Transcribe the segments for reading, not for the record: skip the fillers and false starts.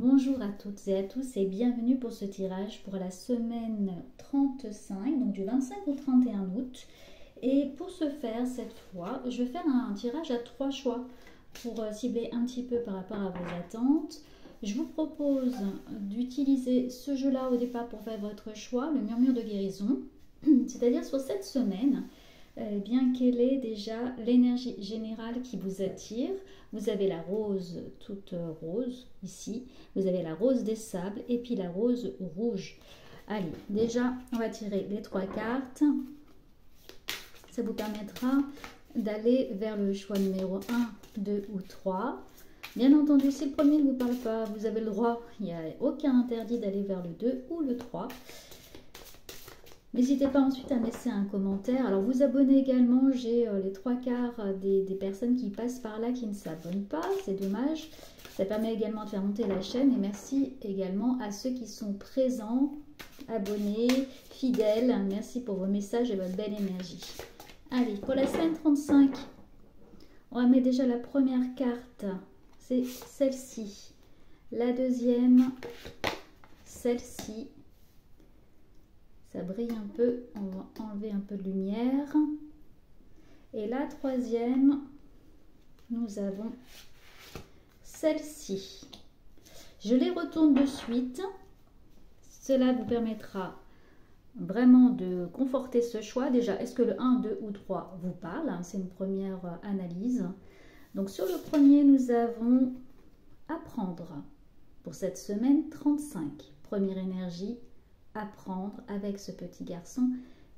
Bonjour à toutes et à tous et bienvenue pour ce tirage pour la semaine 35, donc du 25 au 31 août. Et pour ce faire, cette fois, je vais faire un tirage à 3 choix pour cibler un petit peu par rapport à vos attentes. Je vous propose d'utiliser ce jeu-là au départ pour faire votre choix, le murmure de guérison, c'est-à-dire sur cette semaine. Bien quelle est déjà l'énergie générale qui vous attire. Vous avez la rose toute rose ici, vous avez la rose des sables et puis la rose rouge. Allez, déjà on va tirer les 3 cartes. Ça vous permettra d'aller vers le choix numéro 1, 2 ou 3. Bien entendu, si le premier ne vous parle pas, vous avez le droit, il n'y a aucun interdit d'aller vers le 2 ou le 3. N'hésitez pas ensuite à me laisser un commentaire. Alors vous abonnez également, j'ai les 3 quarts des personnes qui passent par là qui ne s'abonnent pas, c'est dommage. Ça permet également de faire monter la chaîne et merci également à ceux qui sont présents, abonnés, fidèles. Merci pour vos messages et votre belle énergie. Allez, pour la semaine 35, on va mettre déjà la première carte, c'est celle-ci. La deuxième, celle-ci. Ça brille un peu, on va enlever un peu de lumière. Et la troisième, nous avons celle-ci. Je les retourne de suite. Cela vous permettra vraiment de conforter ce choix. Déjà, est-ce que le 1, 2 ou 3 vous parle? C'est une première analyse. Donc sur le premier, nous avons apprendre pour cette semaine 35. Première énergie. Apprendre avec ce petit garçon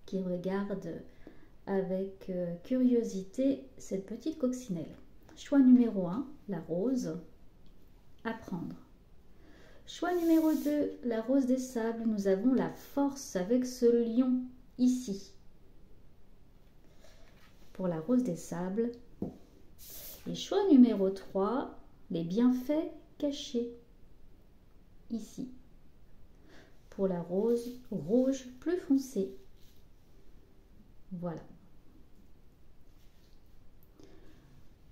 qui regarde avec curiosité cette petite coccinelle. Choix numéro 1, la rose, apprendre. Choix numéro 2, la rose des sables, nous avons la force avec ce lion ici. Pour la rose des sables. Et choix numéro 3, les bienfaits cachés ici. Pour la rose rouge plus foncée. Voilà.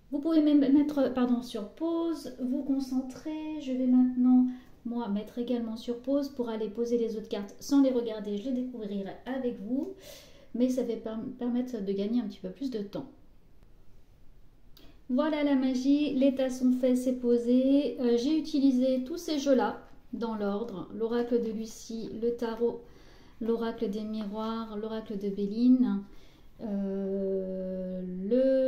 Vous pouvez même mettre sur pause, vous concentrer. Je vais maintenant, moi, mettre également sur pause pour aller poser les autres cartes sans les regarder. Je les découvrirai avec vous, mais ça va permettre de gagner un petit peu plus de temps. Voilà la magie, les tas sont faits, c'est posé. J'ai utilisé tous ces jeux-là dans l'ordre, l'oracle de Lucie, le tarot, l'oracle des miroirs, l'oracle de Béline,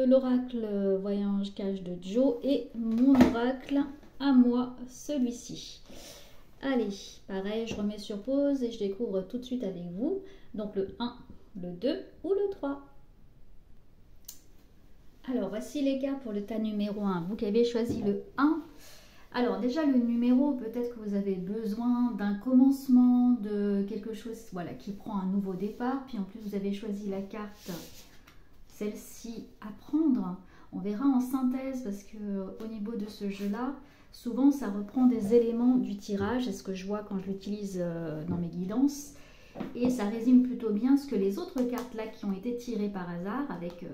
l'oracle voyage cage de Joe et mon oracle à moi, celui-ci. Allez, pareil, je remets sur pause et je découvre tout de suite avec vous. Donc le 1, le 2 ou le 3. Alors, voici les cartes pour le tas numéro 1. Vous qui avez choisi le 1. Alors déjà le numéro, peut-être que vous avez besoin d'un commencement, de quelque chose voilà, qui prend un nouveau départ. Puis en plus vous avez choisi la carte, celle-ci, apprendre. On verra en synthèse parce que au niveau de ce jeu-là, souvent ça reprend des éléments du tirage. C'est ce que je vois quand je l'utilise dans mes guidances. Et ça résume plutôt bien ce que les autres cartes là qui ont été tirées par hasard avec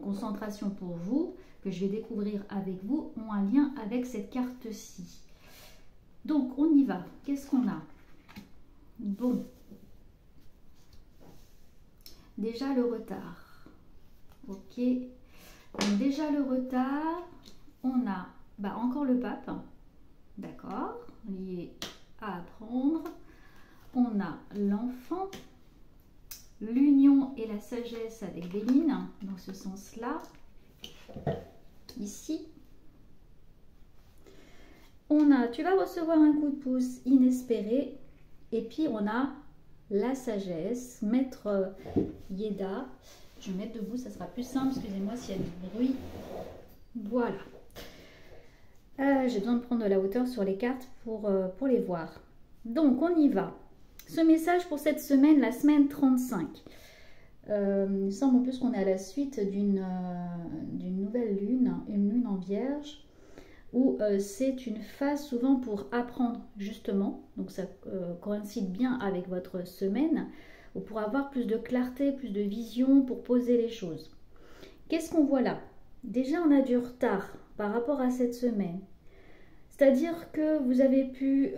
concentration pour vous, que je vais découvrir avec vous, ont un lien avec cette carte-ci. Donc, on y va. Qu'est-ce qu'on a? Bon. Déjà le retard. Ok. Donc, déjà le retard, on a encore le pape. D'accord. Lié à apprendre. On a l'enfant. L'union et la sagesse avec Béline, dans ce sens-là. Ici, on a, tu vas recevoir un coup de pouce inespéré. Et puis, on a la sagesse, maître Yeda. Je vais mettre debout, ça sera plus simple. Excusez-moi s'il y a du bruit. Voilà. J'ai besoin de prendre de la hauteur sur les cartes pour les voir. Donc, on y va. Ce message pour cette semaine, la semaine 35. Il me semble en plus qu'on est à la suite d'une nouvelle lune, une lune en vierge, où c'est une phase souvent pour apprendre justement. Donc ça coïncide bien avec votre semaine, ou pour avoir plus de clarté, plus de vision, pour poser les choses. Qu'est-ce qu'on voit là? Déjà on a du retard par rapport à cette semaine. C'est-à-dire que vous avez pu...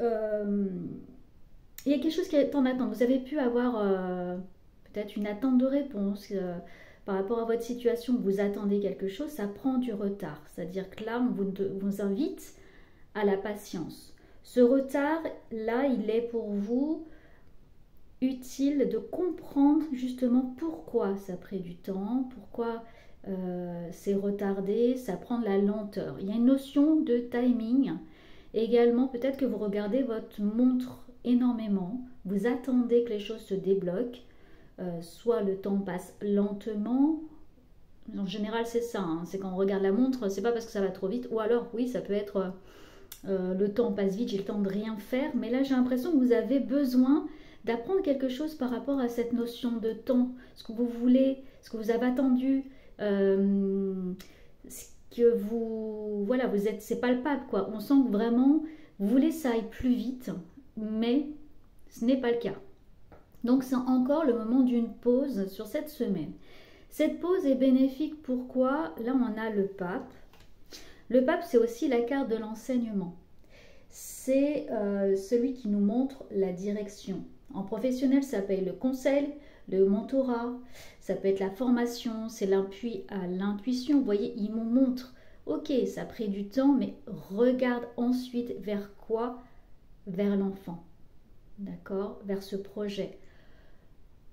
il y a quelque chose qui est en attente. Vous avez pu avoir peut-être une attente de réponse par rapport à votre situation. Vous attendez quelque chose, ça prend du retard. C'est-à-dire que là, on vous invite à la patience. Ce retard, là, il est pour vous utile de comprendre justement pourquoi ça a pris du temps, pourquoi c'est retardé, ça prend de la lenteur. Il y a une notion de timing. Également, peut-être que vous regardez votre montre énormément, vous attendez que les choses se débloquent, soit le temps passe lentement. En général, c'est ça, hein, c'est quand on regarde la montre, c'est pas parce que ça va trop vite, ou alors, oui, ça peut être le temps passe vite, j'ai le temps de rien faire, mais là, j'ai l'impression que vous avez besoin d'apprendre quelque chose par rapport à cette notion de temps, ce que vous voulez, ce que vous avez attendu, ce que vous, voilà, vous êtes, c'est palpable quoi. On sent que vraiment vous voulez que ça aille plus vite, mais ce n'est pas le cas. Donc c'est encore le moment d'une pause sur cette semaine. Cette pause est bénéfique. Pourquoi? Là on a le pape. Le pape, c'est aussi la carte de l'enseignement. C'est celui qui nous montre la direction. En professionnel, ça peut être le conseil, le mentorat, ça peut être la formation, c'est l'appui à l'intuition. Vous voyez, il nous montre, ok, ça a pris du temps, mais regarde ensuite vers quoi? Vers l'enfant, d'accord? Vers ce projet.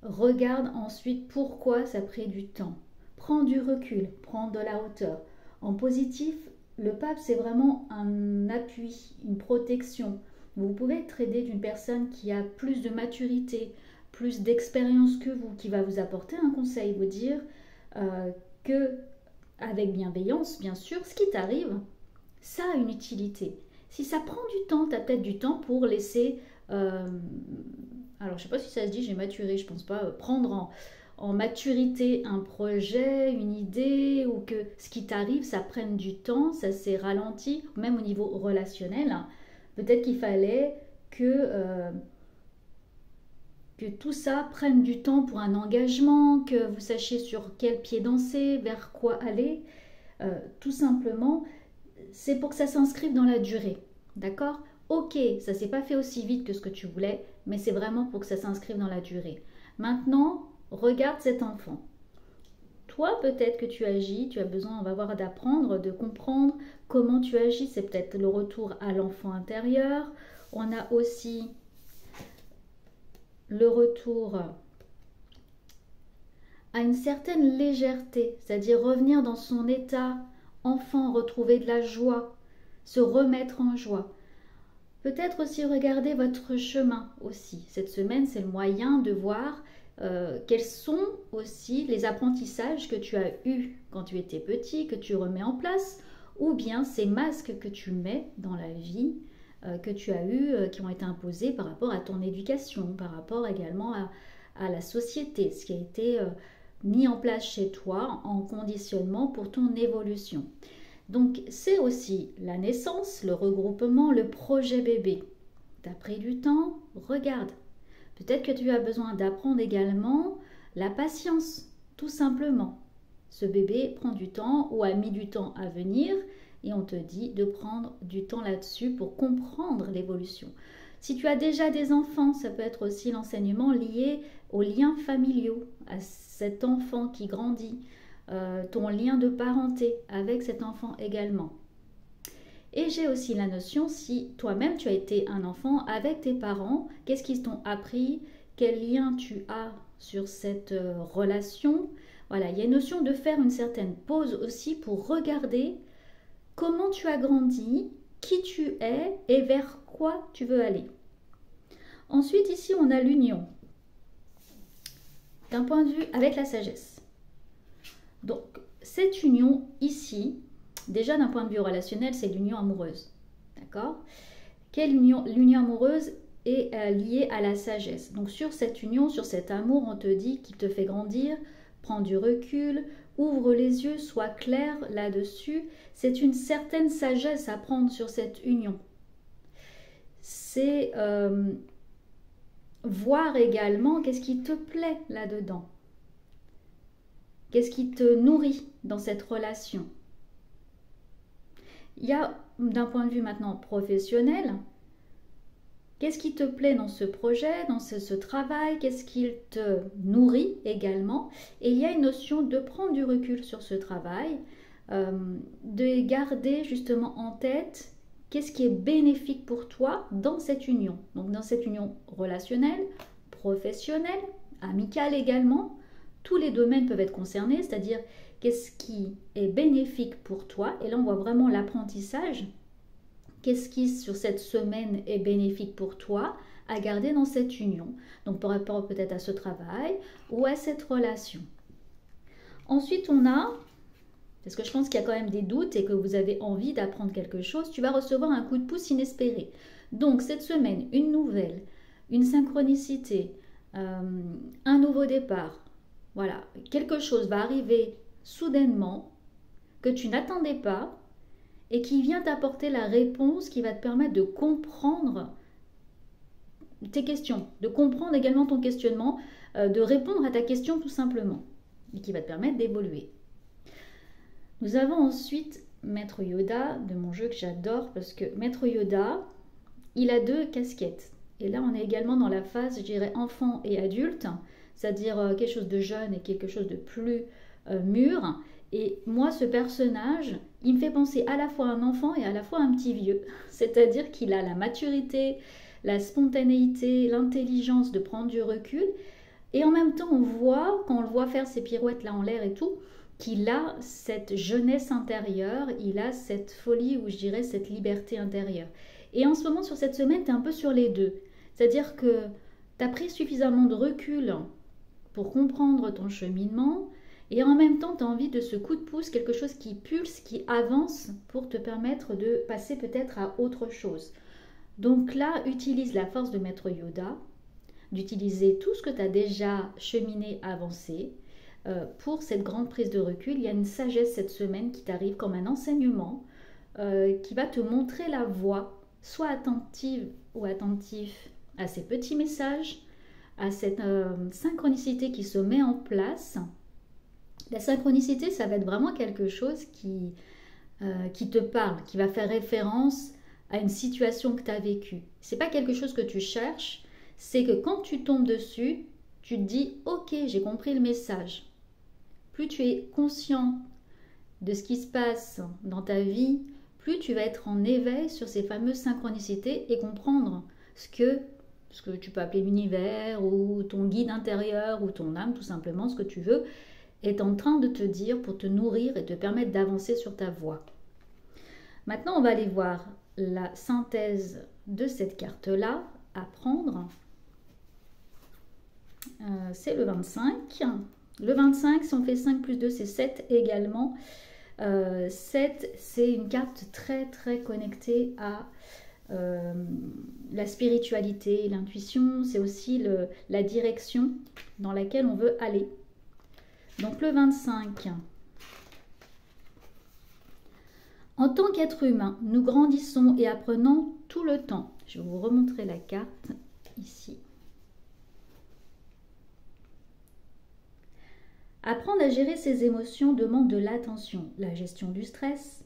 Regarde ensuite pourquoi ça a pris du temps. Prends du recul, prends de la hauteur. En positif, le pape, c'est vraiment un appui, une protection. Vous pouvez être aidé d'une personne qui a plus de maturité, plus d'expérience que vous, qui va vous apporter un conseil, vous dire que, avec bienveillance, bien sûr, ce qui t'arrive, ça a une utilité. Si ça prend du temps, tu as peut-être du temps pour laisser... alors, je ne sais pas si ça se dit, j'ai maturé, je ne pense pas, prendre en maturité un projet, une idée, ou que ce qui t'arrive, ça prenne du temps, ça s'est ralenti, même au niveau relationnel. Peut-être qu'il fallait que tout ça prenne du temps pour un engagement, que vous sachiez sur quel pied danser, vers quoi aller. Tout simplement, c'est pour que ça s'inscrive dans la durée. D'accord? Ok, ça ne s'est pas fait aussi vite que ce que tu voulais, mais c'est vraiment pour que ça s'inscrive dans la durée. Maintenant, regarde cet enfant. Toi, peut-être que tu agis, tu as besoin, on va voir, d'apprendre, de comprendre comment tu agis. C'est peut-être le retour à l'enfant intérieur. On a aussi le retour à une certaine légèreté, c'est-à-dire revenir dans son état enfant, retrouver de la joie, se remettre en joie. Peut-être aussi regarder votre chemin aussi. Cette semaine, c'est le moyen de voir quels sont aussi les apprentissages que tu as eus quand tu étais petit, que tu remets en place, ou bien ces masques que tu mets dans la vie, que tu as eus, qui ont été imposés par rapport à ton éducation, par rapport également à la société, ce qui a été mis en place chez toi en conditionnement pour ton évolution. Donc c'est aussi la naissance, le regroupement, le projet bébé. Tu as pris du temps, regarde. Peut-être que tu as besoin d'apprendre également la patience, tout simplement. Ce bébé prend du temps ou a mis du temps à venir et on te dit de prendre du temps là-dessus pour comprendre l'évolution. Si tu as déjà des enfants, ça peut être aussi l'enseignement lié aux liens familiaux, à cet enfant qui grandit, ton lien de parenté avec cet enfant également. Et j'ai aussi la notion, si toi-même tu as été un enfant avec tes parents, qu'est-ce qu'ils t'ont appris, quel lien tu as sur cette relation. Voilà, il y a une notion de faire une certaine pause aussi pour regarder comment tu as grandi, qui tu es et vers quoi tu veux aller. Ensuite, ici, on a l'union. D'un point de vue avec la sagesse. Donc, cette union ici, déjà d'un point de vue relationnel, c'est l'union amoureuse. D'accord? Quelle union? L'union amoureuse est liée à la sagesse. Donc, sur cette union, sur cet amour, on te dit qu'il te fait grandir, prends du recul, ouvre les yeux, sois clair là-dessus. C'est une certaine sagesse à prendre sur cette union. C'est voir également qu'est-ce qui te plaît là-dedans. Qu'est-ce qui te nourrit dans cette relation? Il y a d'un point de vue maintenant professionnel, qu'est-ce qui te plaît dans ce projet, dans ce travail? Qu'est-ce qui te nourrit également? Et il y a une notion de prendre du recul sur ce travail, de garder justement en tête qu'est-ce qui est bénéfique pour toi dans cette union. Donc dans cette union relationnelle, professionnelle, amicale également, tous les domaines peuvent être concernés, c'est-à-dire qu'est-ce qui est bénéfique pour toi. Et là, on voit vraiment l'apprentissage. Qu'est-ce qui, sur cette semaine, est bénéfique pour toi à garder dans cette union? Donc, par rapport peut-être à ce travail ou à cette relation. Ensuite, on a, parce que je pense qu'il y a quand même des doutes et que vous avez envie d'apprendre quelque chose, tu vas recevoir un coup de pouce inespéré. Donc, cette semaine, une nouvelle, une synchronicité, un nouveau départ. Voilà, quelque chose va arriver soudainement que tu n'attendais pas et qui vient t'apporter la réponse qui va te permettre de comprendre tes questions, de comprendre également ton questionnement, de répondre à ta question tout simplement, et qui va te permettre d'évoluer. Nous avons ensuite Maître Yoda de mon jeu que j'adore, parce que Maître Yoda, il a deux casquettes. Et là, on est également dans la phase, je dirais, enfant et adulte, c'est-à-dire quelque chose de jeune et quelque chose de plus mûr. Et moi, ce personnage, il me fait penser à la fois à un enfant et à la fois à un petit vieux. C'est-à-dire qu'il a la maturité, la spontanéité, l'intelligence de prendre du recul. Et en même temps, on voit, quand on le voit faire ses pirouettes là en l'air et tout, qu'il a cette jeunesse intérieure, il a cette folie ou je dirais cette liberté intérieure. Et en ce moment, sur cette semaine, tu es un peu sur les deux. C'est-à-dire que tu as pris suffisamment de recul pour comprendre ton cheminement, et en même temps, tu as envie de ce coup de pouce, quelque chose qui pulse, qui avance pour te permettre de passer peut-être à autre chose. Donc là, utilise la force de Maître Yoda, d'utiliser tout ce que tu as déjà cheminé, avancé, pour cette grande prise de recul. Il y a une sagesse cette semaine qui t'arrive comme un enseignement, qui va te montrer la voie. Sois attentive ou attentif à ces petits messages, à cette synchronicité qui se met en place. La synchronicité, ça va être vraiment quelque chose qui te parle, qui va faire référence à une situation que tu as vécue. Ce n'est pas quelque chose que tu cherches, c'est que quand tu tombes dessus, tu te dis « Ok, j'ai compris le message ». Plus tu es conscient de ce qui se passe dans ta vie, plus tu vas être en éveil sur ces fameuses synchronicités et comprendre ce que tu peux appeler l'univers ou ton guide intérieur ou ton âme, tout simplement, ce que tu veux, est en train de te dire pour te nourrir et te permettre d'avancer sur ta voie. Maintenant, on va aller voir la synthèse de cette carte-là à prendre. C'est le 25. Le 25, si on fait 5 plus 2, c'est 7 également. 7, c'est une carte très très connectée à la spiritualité, l'intuition, c'est aussi la direction dans laquelle on veut aller. Donc le 25. En tant qu'être humain, nous grandissons et apprenons tout le temps. Je vais vous remontrer la carte ici. Apprendre à gérer ses émotions demande de l'attention. La gestion du stress,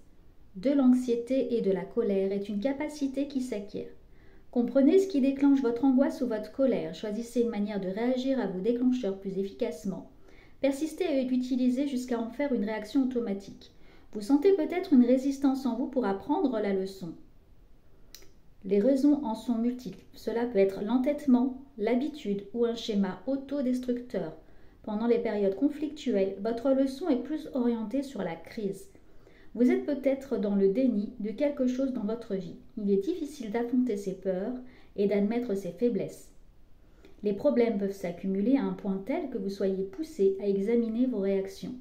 de l'anxiété et de la colère est une capacité qui s'acquiert. Comprenez ce qui déclenche votre angoisse ou votre colère. Choisissez une manière de réagir à vos déclencheurs plus efficacement. Persistez à l'utiliser jusqu'à en faire une réaction automatique. Vous sentez peut-être une résistance en vous pour apprendre la leçon. Les raisons en sont multiples. Cela peut être l'entêtement, l'habitude ou un schéma autodestructeur. Pendant les périodes conflictuelles, votre leçon est plus orientée sur la crise. Vous êtes peut-être dans le déni de quelque chose dans votre vie. Il est difficile d'affronter ses peurs et d'admettre ses faiblesses. Les problèmes peuvent s'accumuler à un point tel que vous soyez poussé à examiner vos réactions.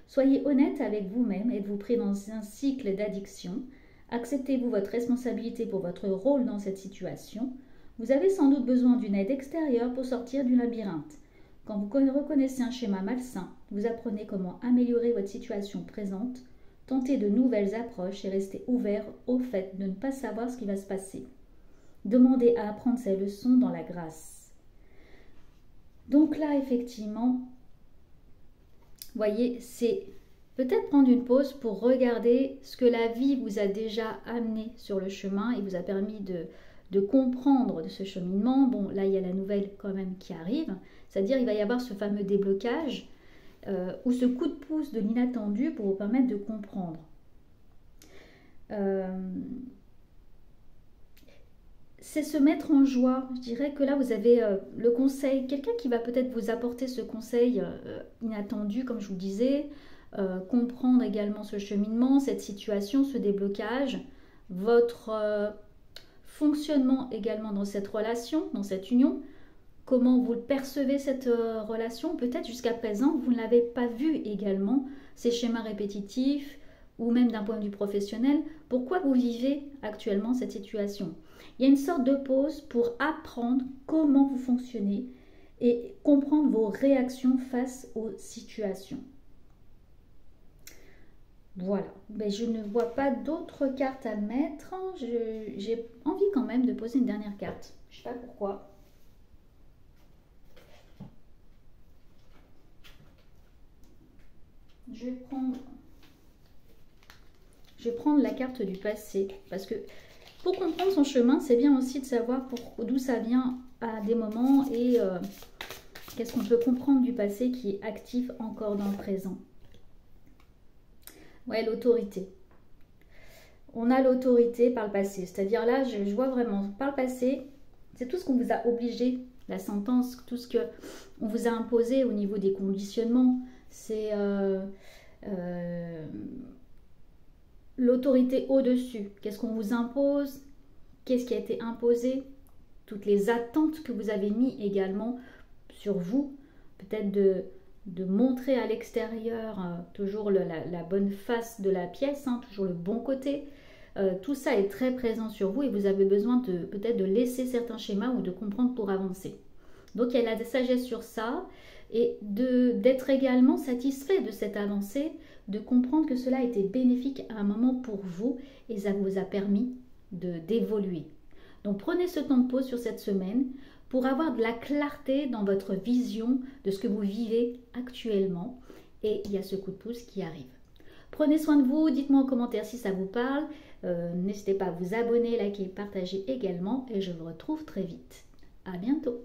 Soyez honnête avec vous-même. Êtes-vous pris dans un cycle d'addiction? Acceptez-vous votre responsabilité pour votre rôle dans cette situation? Vous avez sans doute besoin d'une aide extérieure pour sortir du labyrinthe. Quand vous reconnaissez un schéma malsain, vous apprenez comment améliorer votre situation présente, tentez de nouvelles approches et restez ouvert au fait de ne pas savoir ce qui va se passer. Demandez à apprendre ces leçons dans la grâce. Donc là, effectivement, vous voyez, c'est peut-être prendre une pause pour regarder ce que la vie vous a déjà amené sur le chemin et vous a permis de comprendre de ce cheminement. Bon, là, il y a la nouvelle quand même qui arrive, c'est-à-dire il va y avoir ce fameux déblocage ou ce coup de pouce de l'inattendu pour vous permettre de comprendre. C'est se mettre en joie. Je dirais que là, vous avez le conseil, quelqu'un qui va peut-être vous apporter ce conseil inattendu, comme je vous disais, comprendre également ce cheminement, cette situation, ce déblocage, votre fonctionnement également dans cette relation, dans cette union, comment vous percevez cette relation, peut-être jusqu'à présent, vous ne l'avez pas vu également, ces schémas répétitifs, ou même d'un point de vue professionnel, pourquoi vous vivez actuellement cette situation. Il y a une sorte de pause pour apprendre comment vous fonctionnez et comprendre vos réactions face aux situations. Voilà, mais je ne vois pas d'autres cartes à mettre. J'ai envie quand même de poser une dernière carte. Je ne sais pas pourquoi. Je vais prendre la carte du passé parce que pour comprendre son chemin, c'est bien aussi de savoir d'où ça vient à des moments et qu'est-ce qu'on peut comprendre du passé qui est actif encore dans le présent. Ouais, l'autorité. On a l'autorité par le passé, c'est-à-dire là, je vois vraiment, par le passé, c'est tout ce qu'on vous a obligé, la sentence, tout ce qu'on vous a imposé au niveau des conditionnements, c'est l'autorité au-dessus. Qu'est-ce qu'on vous impose? Qu'est-ce qui a été imposé? Toutes les attentes que vous avez mis également sur vous, peut-être de montrer à l'extérieur toujours la bonne face de la pièce, toujours le bon côté. Tout ça est très présent sur vous et vous avez besoin peut-être de laisser certains schémas ou de comprendre pour avancer. Donc il y a la sagesse sur ça et d'être également satisfait de cette avancée, de comprendre que cela a été bénéfique à un moment pour vous et ça vous a permis d'évoluer. Donc prenez ce temps de pause sur cette semaine pour avoir de la clarté dans votre vision de ce que vous vivez actuellement et il y a ce coup de pouce qui arrive. Prenez soin de vous, dites-moi en commentaire si ça vous parle, n'hésitez pas à vous abonner, liker, partager également et je vous retrouve très vite. À bientôt.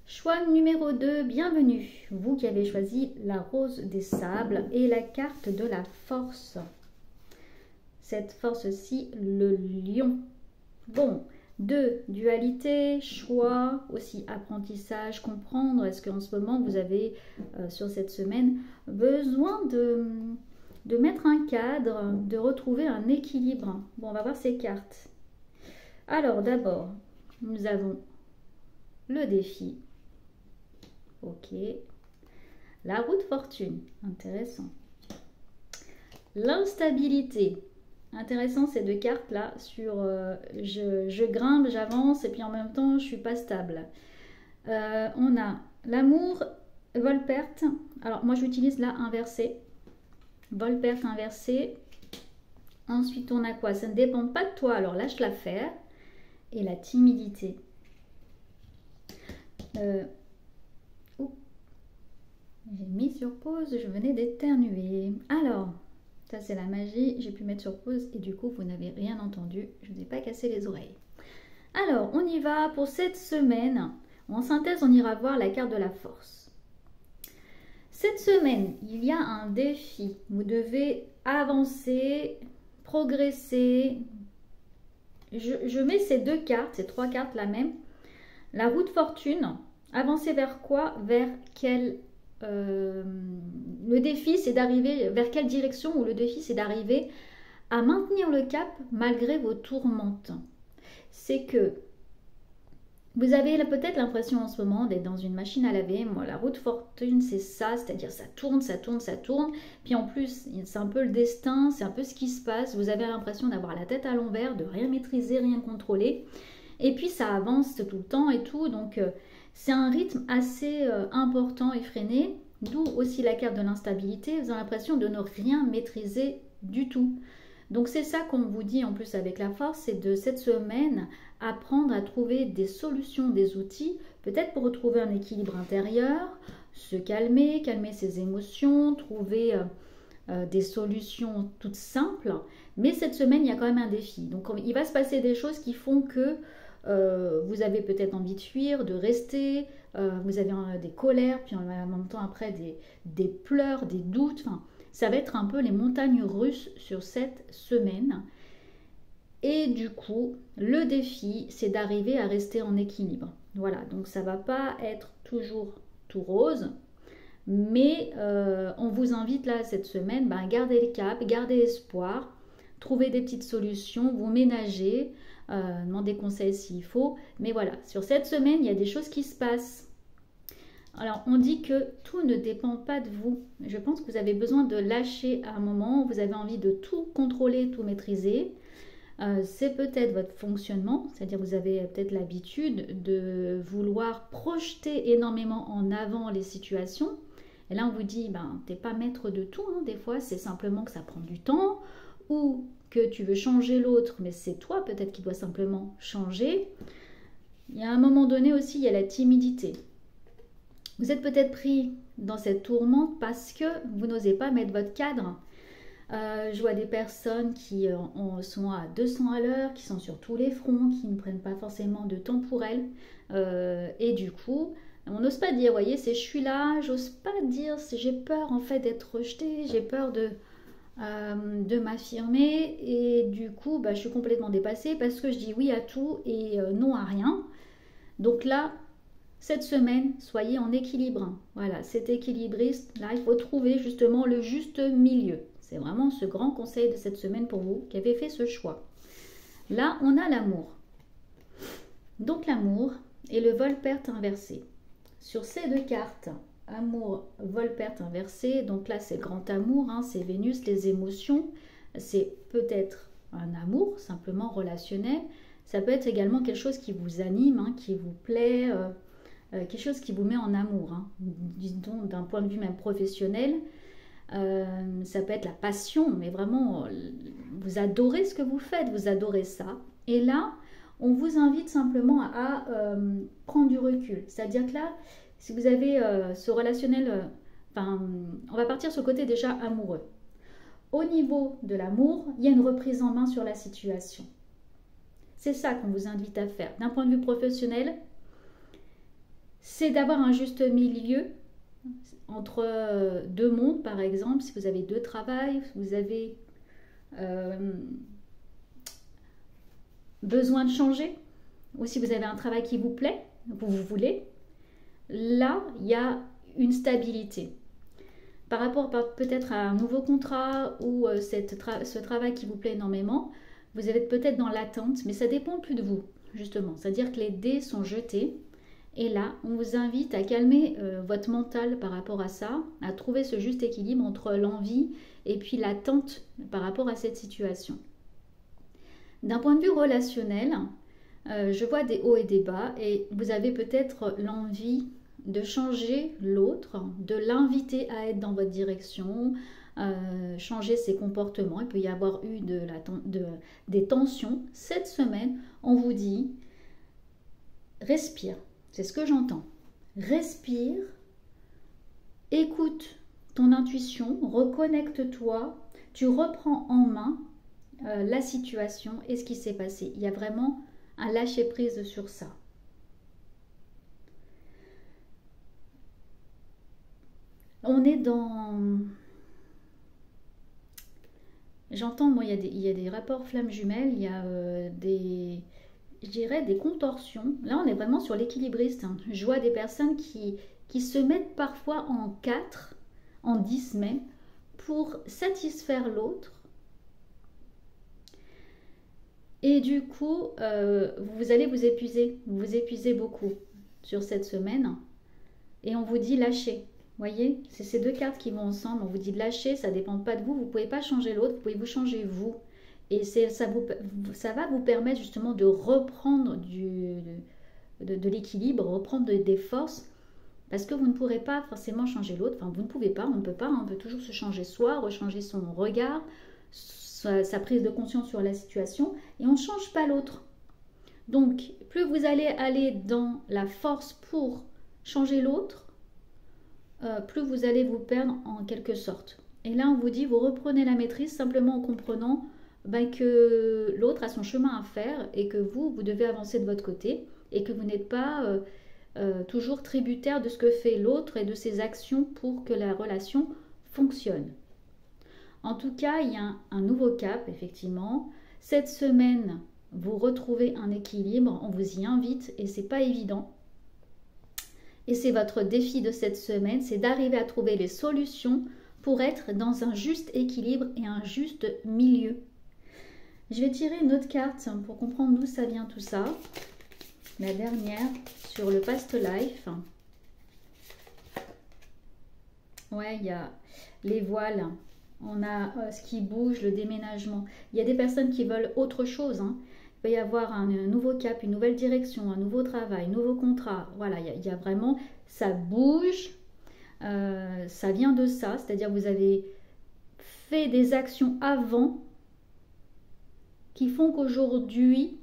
Choix numéro 2, bienvenue, vous qui avez choisi la rose des sables et la carte de la force. Cette force-ci, le lion. Bon, 2, dualité, choix, aussi apprentissage, comprendre. Est-ce qu'en ce moment, vous avez, sur cette semaine, besoin de mettre un cadre, de retrouver un équilibre? Bon, on va voir ces cartes. Alors, d'abord, nous avons le défi. Ok. La roue de fortune, intéressant. L'instabilité. Intéressant ces deux cartes là sur je grimpe, j'avance et puis en même temps je suis pas stable. On a l'amour, vol-perte. Alors moi j'utilise là inversé. Vol-perte inversé. Ensuite on a quoi? Ça ne dépend pas de toi, alors lâche l'affaire. Et la timidité. J'ai mis sur pause, je venais d'éternuer. Alors, ça c'est la magie, j'ai pu mettre sur pause et du coup vous n'avez rien entendu, je ne vous ai pas cassé les oreilles. Alors, on y va pour cette semaine. En synthèse, on ira voir la carte de la force. Cette semaine, il y a un défi. Vous devez avancer, progresser. Je mets ces deux cartes, ces trois cartes la même. La roue de fortune, avancer vers quoi? Vers quel... le défi c'est d'arriver vers quelle direction, ou le défi c'est d'arriver à maintenir le cap malgré vos tourmentes. C'est que vous avez peut-être l'impression en ce moment d'être dans une machine à laver. Moi la roue de fortune c'est ça, c'est-à-dire ça tourne, ça tourne, ça tourne, puis en plus c'est un peu le destin, c'est un peu ce qui se passe, vous avez l'impression d'avoir la tête à l'envers, de rien maîtriser, rien contrôler, et puis ça avance tout le temps et tout, donc c'est un rythme assez important, effréné, d'où aussi la carte de l'instabilité. Vous avez l'impression de ne rien maîtriser du tout. Donc c'est ça qu'on vous dit en plus avec la force, c'est de cette semaine apprendre à trouver des solutions, des outils, peut-être pour retrouver un équilibre intérieur, se calmer, calmer ses émotions, trouver des solutions toutes simples. Mais cette semaine, il y a quand même un défi. Donc il va se passer des choses qui font que vous avez peut-être envie de fuir, de rester, vous avez des colères, puis en même temps après des pleurs, des doutes. Enfin, ça va être un peu les montagnes russes sur cette semaine. Et du coup, le défi, c'est d'arriver à rester en équilibre. Voilà, donc ça ne va pas être toujours tout rose, mais on vous invite là cette semaine, gardez le cap, gardez espoir, trouvez des petites solutions, vous ménagez, demandez conseil s'il faut. Mais voilà, sur cette semaine, il y a des choses qui se passent. Alors, on dit que tout ne dépend pas de vous. Je pense que vous avez besoin de lâcher à un moment, vous avez envie de tout contrôler, tout maîtriser. C'est peut-être votre fonctionnement, c'est-à-dire vous avez peut-être l'habitude de vouloir projeter énormément en avant les situations. Et là, on vous dit, t'es pas maître de tout, hein, des fois, c'est simplement que ça prend du temps, ou que tu veux changer l'autre, mais c'est toi peut-être qui dois simplement changer. Il y a un moment donné aussi, il y a la timidité. Vous êtes peut-être pris dans cette tourmente parce que vous n'osez pas mettre votre cadre. Je vois des personnes qui sont à 200 à l'heure, qui sont sur tous les fronts, qui ne prennent pas forcément de temps pour elles. Et du coup, on n'ose pas dire, voyez, c'est je suis là, j'ose pas dire, j'ai peur en fait d'être rejetée, j'ai peur de m'affirmer. Et du coup, je suis complètement dépassée parce que je dis oui à tout et non à rien. Donc là, cette semaine, soyez en équilibre. Voilà, cet équilibriste, là, il faut trouver justement le juste milieu. C'est vraiment ce grand conseil de cette semaine pour vous qui avez fait ce choix. Là, on a l'amour. Donc l'amour et le vol-perte inversé. Sur ces deux cartes, amour, vol-perte inversé, donc là c'est grand amour, hein, c'est Vénus, les émotions. C'est peut-être un amour simplement relationnel. Ça peut être également quelque chose qui vous anime, hein, qui vous plaît, quelque chose qui vous met en amour, hein, disons d'un point de vue même professionnel. Ça peut être la passion, mais vraiment vous adorez ce que vous faites, vous adorez ça. Et là, on vous invite simplement à prendre du recul. C'est-à-dire que là, si vous avez ce relationnel, on va partir sur le côté déjà amoureux. Au niveau de l'amour, il y a une reprise en main sur la situation. C'est ça qu'on vous invite à faire. D'un point de vue professionnel, c'est d'avoir un juste milieu entre deux mondes, par exemple. Si vous avez deux travails, vous avez besoin de changer, ou si vous avez un travail qui vous plaît, vous voulez, là, il y a une stabilité. Par rapport peut-être à un nouveau contrat ou ce travail qui vous plaît énormément, vous êtes peut-être dans l'attente, mais ça dépend plus de vous, justement. C'est-à-dire que les dés sont jetés. Et là, on vous invite à calmer votre mental par rapport à ça, à trouver ce juste équilibre entre l'envie et puis l'attente par rapport à cette situation. D'un point de vue relationnel, je vois des hauts et des bas et vous avez peut-être l'envie de changer l'autre, de l'inviter à être dans votre direction, changer ses comportements. Il peut y avoir eu des tensions. Cette semaine, on vous dit, respire. C'est ce que j'entends. Respire, écoute ton intuition, reconnecte-toi, tu reprends en main la situation et ce qui s'est passé. Il y a vraiment un lâcher-prise sur ça. On est dans... J'entends, moi, il y a des rapports flammes jumelles, il y a je dirais des contorsions. Là, on est vraiment sur l'équilibriste. Hein. Je vois des personnes qui se mettent parfois en 4, en 10 même, pour satisfaire l'autre. Et du coup, vous allez vous épuisez beaucoup sur cette semaine. Et on vous dit lâcher. Voyez, c'est ces deux cartes qui vont ensemble. On vous dit de lâcher, ça ne dépend pas de vous. Vous ne pouvez pas changer l'autre, vous pouvez vous changer vous. Et ça va vous permettre justement de reprendre de l'équilibre, reprendre des forces, parce que vous ne pourrez pas forcément changer l'autre. Enfin, vous ne pouvez pas, on ne peut pas. On peut toujours se changer soi, rechanger son regard, sa prise de conscience sur la situation, et on ne change pas l'autre. Donc, plus vous allez aller dans la force pour changer l'autre, plus vous allez vous perdre en quelque sorte. Et là, on vous dit, vous reprenez la maîtrise simplement en comprenant que l'autre a son chemin à faire et que vous devez avancer de votre côté et que vous n'êtes pas toujours tributaire de ce que fait l'autre et de ses actions pour que la relation fonctionne. En tout cas, il y a un nouveau cap, effectivement. Cette semaine, vous retrouvez un équilibre, on vous y invite et c'est pas évident. Et c'est votre défi de cette semaine, c'est d'arriver à trouver les solutions pour être dans un juste équilibre et un juste milieu. Je vais tirer une autre carte pour comprendre d'où ça vient tout ça. La dernière sur le past life. Ouais, il y a les voiles. On a ce qui bouge, le déménagement. Il y a des personnes qui veulent autre chose. Il va y avoir un nouveau cap, une nouvelle direction, un nouveau travail, un nouveau contrat. Voilà, il y a vraiment, ça bouge. Ça vient de ça, c'est-à-dire vous avez fait des actions avant qui font qu'aujourd'hui,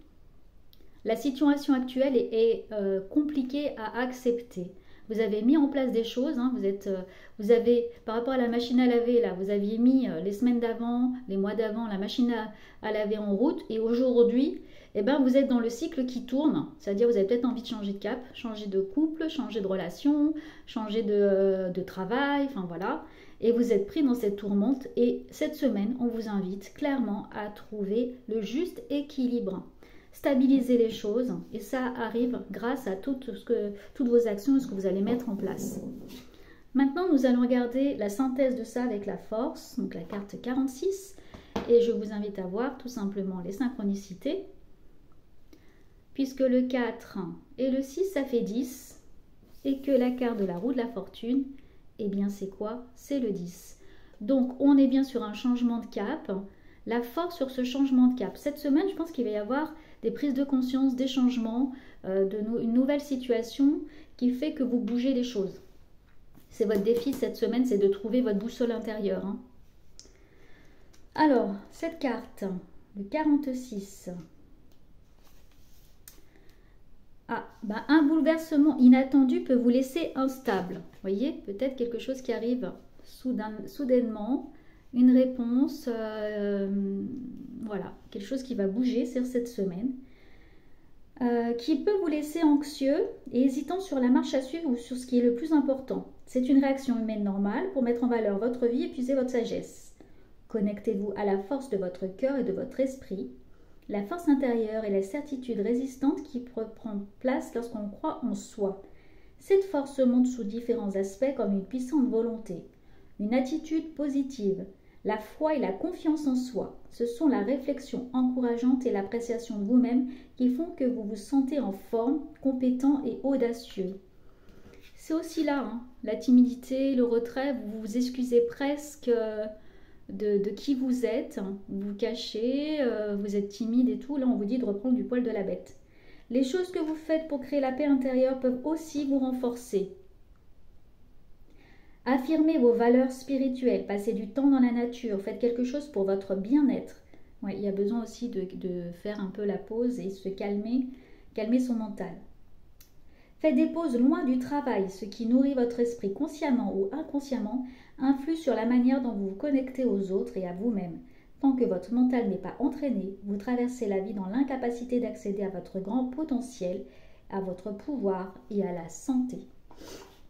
la situation actuelle est compliquée à accepter. Vous avez mis en place des choses, vous avez, par rapport à la machine à laver, là, vous aviez mis les semaines d'avant, les mois d'avant, la machine à laver en route, et aujourd'hui, vous êtes dans le cycle qui tourne, c'est-à-dire vous avez peut-être envie de changer de cap, changer de couple, changer de relation, changer de travail, enfin voilà, et vous êtes pris dans cette tourmente, et cette semaine, on vous invite clairement à trouver le juste équilibre. Stabiliser les choses et ça arrive grâce à toutes vos actions et ce que vous allez mettre en place. Maintenant, nous allons regarder la synthèse de ça avec la force, donc la carte 46, et je vous invite à voir tout simplement les synchronicités, puisque le 4 et le 6, ça fait 10, et que la carte de la roue de la fortune, eh bien c'est quoi? C'est le 10. Donc, on est bien sur un changement de cap, la force sur ce changement de cap. Cette semaine, je pense qu'il va y avoir des prises de conscience, des changements, une nouvelle situation qui fait que vous bougez les choses. C'est votre défi cette semaine, c'est de trouver votre boussole intérieure. Alors, cette carte, le 46. Un bouleversement inattendu peut vous laisser instable. Vous voyez, peut-être quelque chose qui arrive soudainement. Une réponse, voilà, quelque chose qui va bouger sur cette semaine, qui peut vous laisser anxieux et hésitant sur la marche à suivre ou sur ce qui est le plus important. C'est une réaction humaine normale pour mettre en valeur votre vie et puiser votre sagesse. Connectez-vous à la force de votre cœur et de votre esprit. La force intérieure est la certitude résistante qui prend place lorsqu'on croit en soi. Cette force se montre sous différents aspects comme une puissante volonté, une attitude positive, la foi et la confiance en soi. Ce sont la réflexion encourageante et l'appréciation de vous-même qui font que vous vous sentez en forme, compétent et audacieux. C'est aussi là, la timidité, le retrait, vous vous excusez presque de qui vous êtes, vous vous cachez, vous êtes timide et tout. Là, on vous dit de reprendre du poil de la bête. Les choses que vous faites pour créer la paix intérieure peuvent aussi vous renforcer. Affirmez vos valeurs spirituelles, passez du temps dans la nature, faites quelque chose pour votre bien-être. Ouais, il y a besoin aussi de faire un peu la pause et se calmer son mental. Faites des pauses loin du travail, ce qui nourrit votre esprit consciemment ou inconsciemment, influe sur la manière dont vous vous connectez aux autres et à vous-même. Tant que votre mental n'est pas entraîné, vous traversez la vie dans l'incapacité d'accéder à votre grand potentiel, à votre pouvoir et à la santé.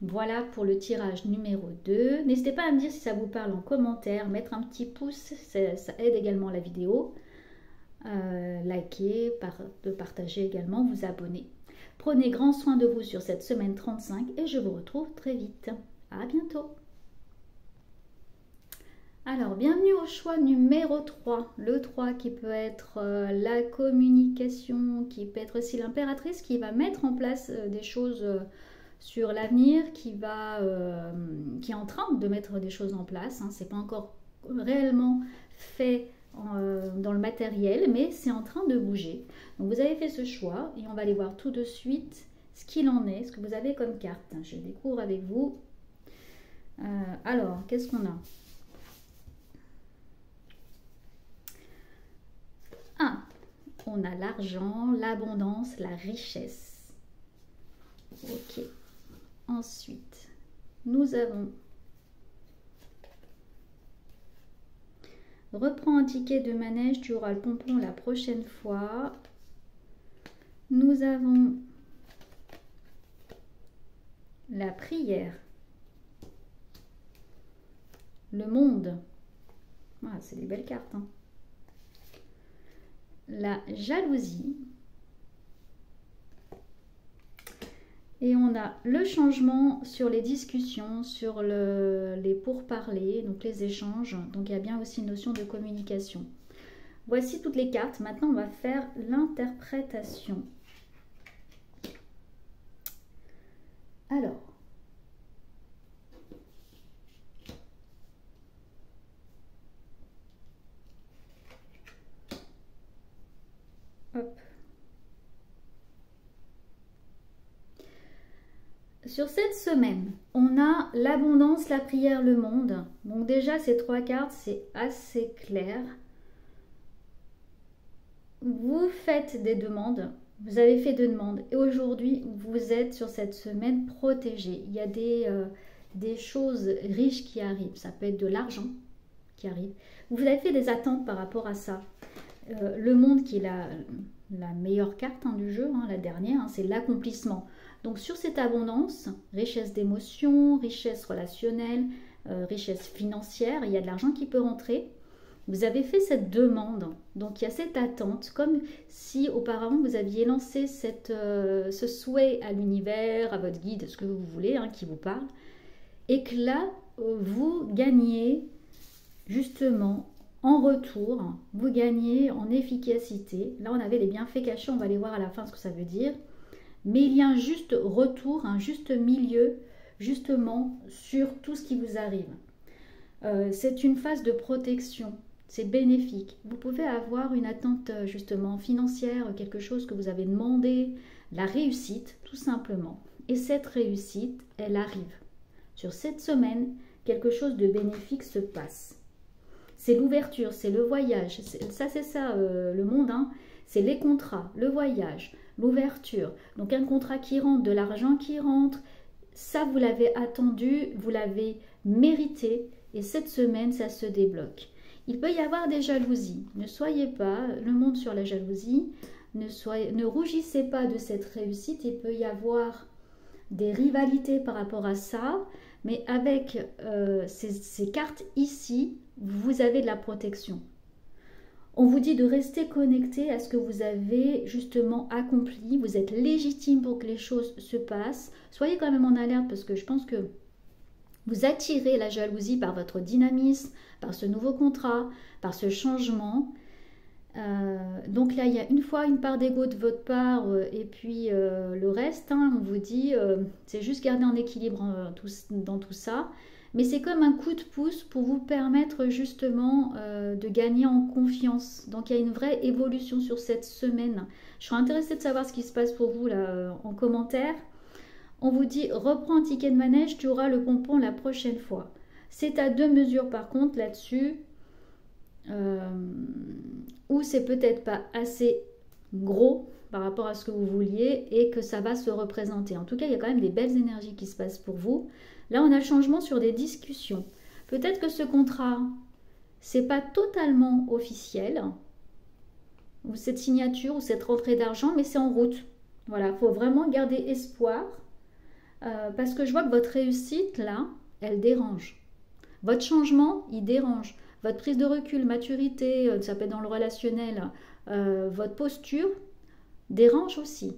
Voilà pour le tirage numéro 2. N'hésitez pas à me dire si ça vous parle en commentaire, mettre un petit pouce, ça aide également la vidéo. Likez, partager également, vous abonner. Prenez grand soin de vous sur cette semaine 35 et je vous retrouve très vite. À bientôt. Alors, bienvenue au choix numéro 3. Le 3 qui peut être la communication, qui peut être aussi l'impératrice qui va mettre en place des choses sur l'avenir, qui est en train de mettre des choses en place. C'est pas encore réellement fait dans le matériel, mais c'est en train de bouger. Donc vous avez fait ce choix et on va aller voir tout de suite ce qu'il en est, ce que vous avez comme carte. Je découvre avec vous. Alors, qu'est-ce qu'on a? On a l'argent, l'abondance, la richesse. Ok. Ensuite, nous avons reprends un ticket de manège, tu auras le pompon la prochaine fois. Nous avons la prière, le monde. Ah, c'est des belles cartes, hein. La jalousie. Et on a le changement sur les discussions, sur les pourparlers, donc les échanges. Donc il y a bien aussi une notion de communication. Voici toutes les cartes. Maintenant, on va faire l'interprétation. Alors, hop. Sur cette semaine, on a l'abondance, la prière, le monde. Donc déjà, ces trois cartes, c'est assez clair. Vous faites des demandes, vous avez fait des demandes et aujourd'hui, vous êtes sur cette semaine protégé. Il y a des choses riches qui arrivent. Ça peut être de l'argent qui arrive. Vous avez fait des attentes par rapport à ça. Le monde qui est la meilleure carte du jeu, la dernière, c'est l'accomplissement. Donc sur cette abondance, richesse d'émotions, richesse relationnelle, richesse financière, il y a de l'argent qui peut rentrer. Vous avez fait cette demande, donc il y a cette attente, comme si auparavant vous aviez lancé ce souhait à l'univers, à votre guide, ce que vous voulez, qui vous parle, et que là, vous gagnez justement en retour, vous gagnez en efficacité. Là, on avait les bienfaits cachés, on va les voir à la fin ce que ça veut dire. Mais il y a un juste retour, un juste milieu, justement, sur tout ce qui vous arrive. C'est une phase de protection. C'est bénéfique. Vous pouvez avoir une attente justement financière, quelque chose que vous avez demandé, la réussite tout simplement. Et cette réussite, elle arrive. Sur cette semaine, quelque chose de bénéfique se passe. C'est l'ouverture, c'est le voyage. C'est ça le monde. C'est les contrats, le voyage, l'ouverture. Donc un contrat qui rentre, de l'argent qui rentre. Ça, vous l'avez attendu, vous l'avez mérité. Et cette semaine, ça se débloque. Il peut y avoir des jalousies. Ne soyez pas le monde sur la jalousie. Ne rougissez pas de cette réussite. Il peut y avoir des rivalités par rapport à ça. Mais avec ces cartes ici, vous avez de la protection. On vous dit de rester connecté à ce que vous avez justement accompli. Vous êtes légitime pour que les choses se passent. Soyez quand même en alerte parce que je pense que vous attirez la jalousie par votre dynamisme, par ce nouveau contrat, par ce changement. Donc là, il y a une fois une part d'ego de votre part et puis le reste, on vous dit, c'est juste garder en équilibre dans tout ça. Mais c'est comme un coup de pouce pour vous permettre justement de gagner en confiance. Donc il y a une vraie évolution sur cette semaine. Je serais intéressée de savoir ce qui se passe pour vous là en commentaire. On vous dit, reprends un ticket de manège, tu auras le pompon la prochaine fois. C'est à 2 mesures par contre là-dessus. Où c'est peut-être pas assez gros par rapport à ce que vous vouliez et que ça va se représenter. En tout cas, il y a quand même des belles énergies qui se passent pour vous. Là, on a le changement sur des discussions. Peut-être que ce contrat, c'est pas totalement officiel, ou cette signature, ou cette rentrée d'argent, mais c'est en route. Voilà, il faut vraiment garder espoir, parce que je vois que votre réussite, là, elle dérange. Votre changement, il dérange. Votre prise de recul, maturité, ça peut être dans le relationnel, votre posture dérange aussi.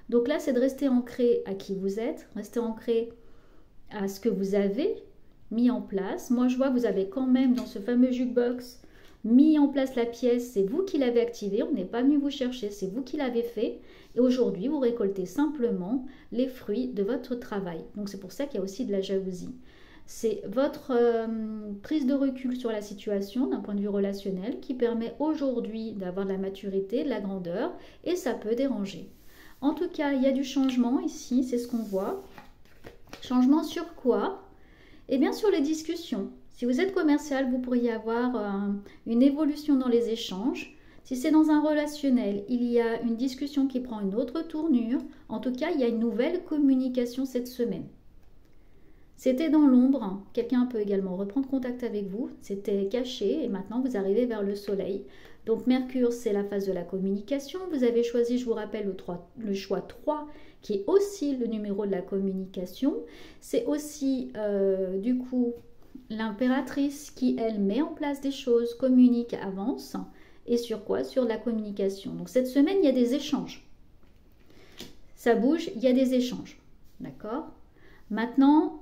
Donc là, c'est de rester ancré à qui vous êtes, rester ancré à ce que vous avez mis en place. Moi, je vois que vous avez quand même dans ce fameux jukebox mis en place la pièce. C'est vous qui l'avez activé, on n'est pas venu vous chercher, c'est vous qui l'avez fait. Et aujourd'hui, vous récoltez simplement les fruits de votre travail. Donc c'est pour ça qu'il y a aussi de la jalousie. C'est votre prise de recul sur la situation d'un point de vue relationnel qui permet aujourd'hui d'avoir de la maturité, de la grandeur et ça peut déranger. En tout cas, il y a du changement ici, c'est ce qu'on voit. Changement sur quoi? Eh bien sur les discussions. Si vous êtes commercial, vous pourriez avoir une évolution dans les échanges. Si c'est dans un relationnel, il y a une discussion qui prend une autre tournure. En tout cas, il y a une nouvelle communication cette semaine. C'était dans l'ombre. Quelqu'un peut également reprendre contact avec vous. C'était caché et maintenant vous arrivez vers le soleil. Donc Mercure, c'est la phase de la communication. Vous avez choisi, je vous rappelle, le choix 3, qui est aussi le numéro de la communication. C'est aussi, du coup, l'impératrice qui, elle, met en place des choses, communique, avance. Et sur quoi? Sur la communication. Donc cette semaine, il y a des échanges. Ça bouge, il y a des échanges. D'accord? Maintenant,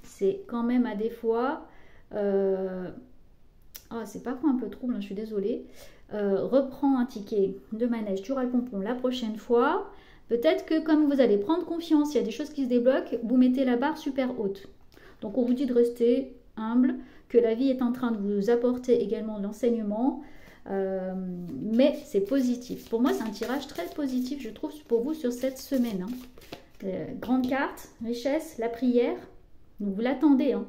c'est quand même à des fois... c'est parfois un peu trouble, hein, je suis désolée. Reprends un ticket de manège, tu auras le pompon la prochaine fois. Peut-être que comme vous allez prendre confiance, il y a des choses qui se débloquent, vous mettez la barre super haute. Donc on vous dit de rester humble, que la vie est en train de vous apporter également de l'enseignement. Mais c'est positif. Pour moi, c'est un tirage très positif, je trouve, pour vous sur cette semaine. Hein. Grande carte, richesse, la prière. Donc vous l'attendez. Hein.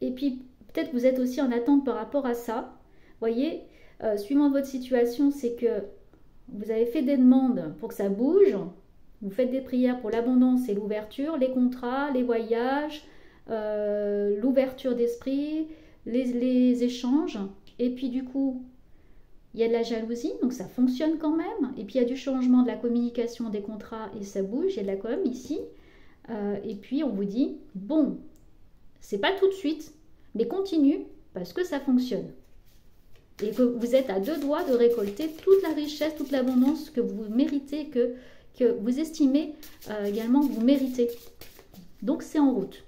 Et puis, peut-être vous êtes aussi en attente par rapport à ça. Voyez, suivant votre situation, c'est que vous avez fait des demandes pour que ça bouge. Vous faites des prières pour l'abondance et l'ouverture, les contrats, les voyages, l'ouverture d'esprit, les échanges. Et puis du coup, il y a de la jalousie, donc ça fonctionne quand même. Et puis il y a du changement de la communication des contrats et ça bouge. Il y a de la com ici. Et puis on vous dit, bon, c'est pas tout de suite, mais continue parce que ça fonctionne. Et que vous êtes à 2 doigts de récolter toute la richesse, toute l'abondance que vous méritez, que vous estimez également que vous méritez. Donc c'est en route.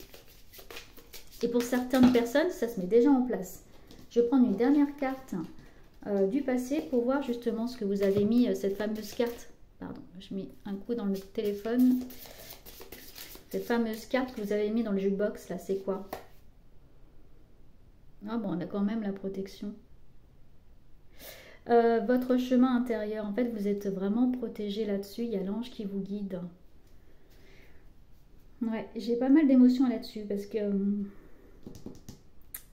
Et pour certaines personnes, ça se met déjà en place. Je vais prendre une dernière carte du passé pour voir justement ce que vous avez mis, cette fameuse carte. Pardon, je mets un coup dans le téléphone. Cette fameuse carte que vous avez mis dans le jukebox, là, c'est quoi? Ah bon, on a quand même la protection. Votre chemin intérieur, en fait, vous êtes vraiment protégé là-dessus. Il y a l'ange qui vous guide. Ouais, j'ai pas mal d'émotions là-dessus parce que...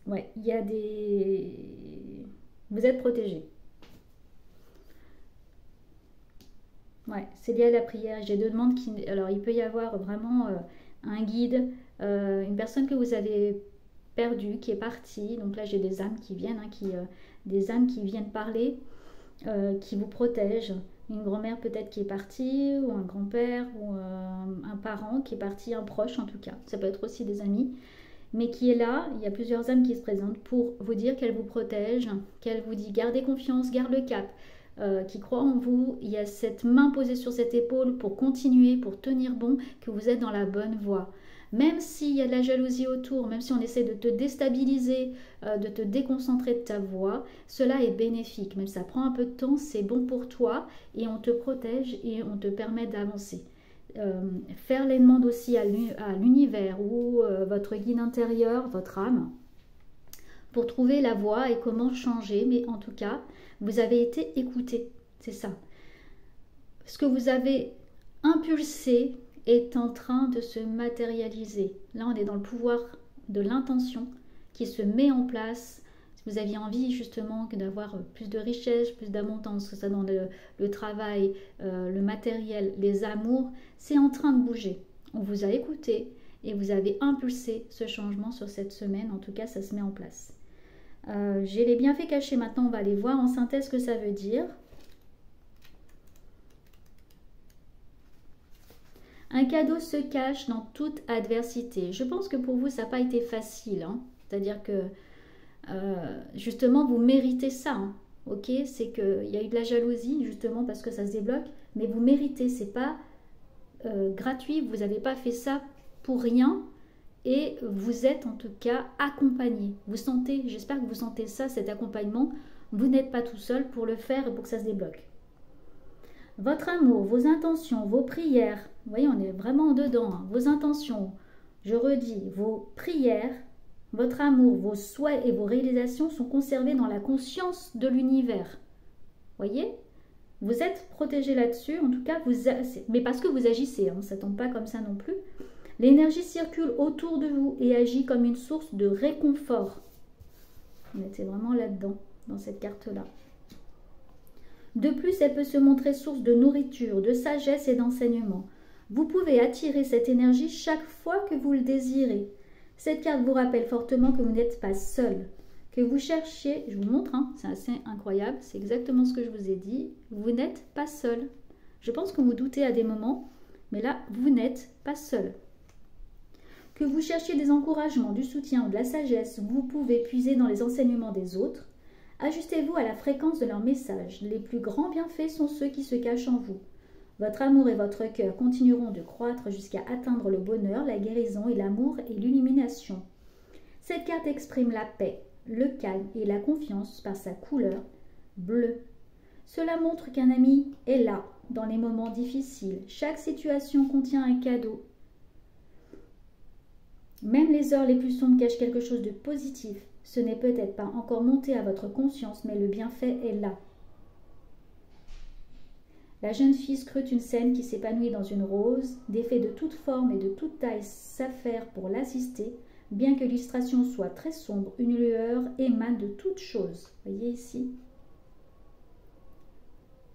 ouais, il y a des... Vous êtes protégé. Ouais, c'est lié à la prière. J'ai 2 demandes qui... Alors, il peut y avoir vraiment un guide, une personne que vous avez perdue, qui est partie. Donc là, j'ai des âmes qui viennent, hein, des âmes qui viennent parler, qui vous protègent. Une grand-mère peut-être qui est partie, ou un grand-père, ou un parent qui est parti, un proche en tout cas. Ça peut être aussi des amis. Mais qui est là, il y a plusieurs âmes qui se présentent pour vous dire qu'elle vous protège, qu'elle vous dit gardez confiance, garde le cap, qui croit en vous. Il y a cette main posée sur cette épaule pour continuer, pour tenir bon, que vous êtes dans la bonne voie. Même s'il y a de la jalousie autour, même si on essaie de te déstabiliser, de te déconcentrer de ta voix, cela est bénéfique. Même si ça prend un peu de temps, c'est bon pour toi et on te protège et on te permet d'avancer. Faire les demandes aussi à l'univers ou votre guide intérieur, votre âme, pour trouver la voie et comment changer. Mais en tout cas, vous avez été écouté, c'est ça. Ce que vous avez impulsé est en train de se matérialiser. Là, on est dans le pouvoir de l'intention qui se met en place. Si vous aviez envie justement d'avoir plus de richesse, plus d'abondance, que ça dans le travail, le matériel, les amours, c'est en train de bouger. On vous a écouté et vous avez impulsé ce changement sur cette semaine. En tout cas, ça se met en place. J'ai les bienfaits cachés. Maintenant, on va aller voir en synthèse ce que ça veut dire. Un cadeau se cache dans toute adversité. Je pense que pour vous, ça n'a pas été facile. Hein. C'est-à-dire que, justement, vous méritez ça. Hein. Ok, c'est qu'il y a eu de la jalousie, justement, parce que ça se débloque. Mais vous méritez, c'est pas gratuit. Vous n'avez pas fait ça pour rien. Et vous êtes, en tout cas, accompagné. Vous sentez, j'espère que vous sentez ça, cet accompagnement. Vous n'êtes pas tout seul pour le faire et pour que ça se débloque. Votre amour, vos intentions, vos prières, vous voyez, on est vraiment dedans, hein. Vos intentions, je redis, vos prières, votre amour, vos souhaits et vos réalisations sont conservés dans la conscience de l'univers. Voyez, vous êtes protégé là-dessus, en tout cas, mais parce que vous agissez, hein, ça ne tombe pas comme ça non plus. L'énergie circule autour de vous et agit comme une source de réconfort. On était vraiment là-dedans, dans cette carte-là. De plus, elle peut se montrer source de nourriture, de sagesse et d'enseignement. Vous pouvez attirer cette énergie chaque fois que vous le désirez. Cette carte vous rappelle fortement que vous n'êtes pas seul, que vous cherchiez, je vous montre, hein, c'est assez incroyable, c'est exactement ce que je vous ai dit, vous n'êtes pas seul. Je pense que vous doutez à des moments, mais là, vous n'êtes pas seul. Que vous cherchiez des encouragements, du soutien ou de la sagesse, vous pouvez puiser dans les enseignements des autres. Ajustez-vous à la fréquence de leurs messages. Les plus grands bienfaits sont ceux qui se cachent en vous. Votre amour et votre cœur continueront de croître jusqu'à atteindre le bonheur, la guérison et l'amour et l'illumination. Cette carte exprime la paix, le calme et la confiance par sa couleur bleue. Cela montre qu'un ami est là dans les moments difficiles. Chaque situation contient un cadeau. Même les heures les plus sombres cachent quelque chose de positif. Ce n'est peut-être pas encore monté à votre conscience, mais le bienfait est là. La jeune fille scrute une scène qui s'épanouit dans une rose. Des fées de toute forme et de toute taille s'affairent pour l'assister. Bien que l'illustration soit très sombre, une lueur émane de toute chose. Voyez ici.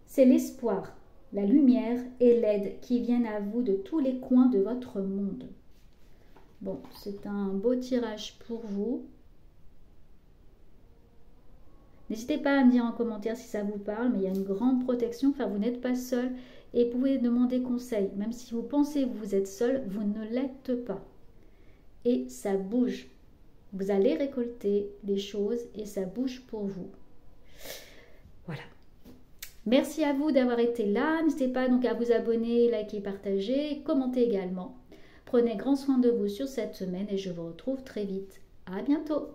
C'est l'espoir, la lumière et l'aide qui viennent à vous de tous les coins de votre monde. Bon, c'est un beau tirage pour vous. N'hésitez pas à me dire en commentaire si ça vous parle, mais il y a une grande protection, car vous n'êtes pas seul et vous pouvez demander conseil. Même si vous pensez que vous êtes seul, vous ne l'êtes pas. Et ça bouge. Vous allez récolter les choses et ça bouge pour vous. Voilà. Merci à vous d'avoir été là. N'hésitez pas donc à vous abonner, liker, partager, commenter également. Prenez grand soin de vous sur cette semaine et je vous retrouve très vite. À bientôt.